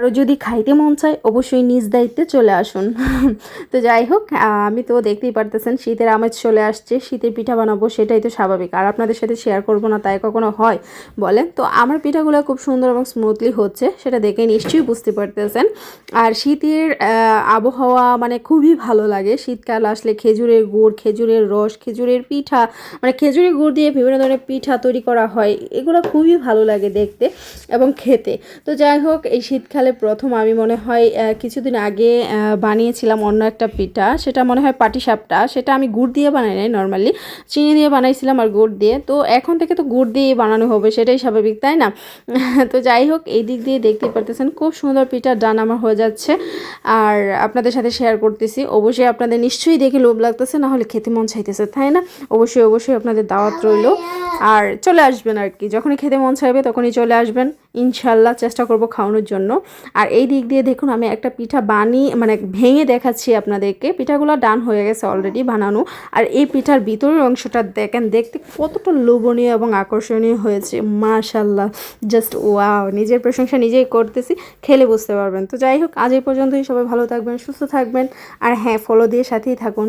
আরও যদি খাইতে মন চায় অবশ্যই নিজ দায়িত্বে চলে আসুন। তো যাই হোক, আমি তো দেখতেই পারতেছেন শীতের আমেজ চলে আসছে, শীতের পিঠা বানাবো, সেটাই তো স্বাভাবিক। আর আপনাদের সাথে শেয়ার করবো না তাই কখনো হয় বলেন? তো আমার পিঠাগুলো খুব সুন্দর এবং স্মুথলি হচ্ছে, সেটা দেখে নিশ্চয়ই বুঝতে পারতেছেন। আর শীতের আবহাওয়া মানে খুবই ভালো লাগে। শীতকাল আসলে খেজুরের গুড়, খেজুরের রস, খেজুরের পিঠা, মানে খেজুরের গুড় দিয়ে বিভিন্ন ধরনের পিঠা তৈরি করা হয়, এগুলো খুবই ভালো লাগে দেখতে এবং খেতে। তো যাই হোক, এই শীতকালে প্রথম আমি মনে হয় কিছুদিন আগে বানিয়েছিলাম অন্য একটা পিঠা, সেটা মনে হয় পাটিসাপটা। সেটা আমি গুড় দিয়ে বানাই নাই, নর্মালি চিনি দিয়ে বানাইছিলাম আর গুড় দিয়ে। তো এখন থেকে তো গুড় দিয়ে বানানো হবে, সেটাই স্বাভাবিক, তাই না? তো যাই হোক, এই দিক দিয়ে দেখতেই পারতেছেন খুব সুন্দর পিঠা ডান আমার হয়ে যাচ্ছে, আর আপনাদের সাথে শেয়ার করতেছি। অবশ্যই আপনাদের নিশ্চয়ই দেখে লোভ লাগতেছে, না হলে খেতে মন চাইতেছে, তাই না? অবশ্যই অবশ্যই আপনাদের দাওয়াত রইল, আর চলে আসবেন আর কি, যখনই খেতে মন চাইবে তখনই চলে আসবেন, ইনশাল্লাহ চেষ্টা করব খাওয়ানোর জন্য। আর এই দিক দিয়ে দেখুন আমি একটা পিঠা বানিয়ে মানে ভেঙে দেখাচ্ছি আপনাদেরকে। পিঠাগুলো ডান হয়ে গেছে অলরেডি বানানো, আর এই পিঠার ভিতরের অংশটা দেখেন, দেখতে কতটা লোভনীয় এবং আকর্ষণীয় হয়েছে, মাশাল্লাহ, জাস্ট ওয়াও। নিজের প্রশংসা নিজেই করতেছি, খেলে বুঝতে পারবেন। তো যাই হোক, আজ এই পর্যন্তই। সবাই ভালো থাকবেন, সুস্থ থাকবেন, আর হ্যাঁ, ফলো দিয়ে সাথেই থাকুন।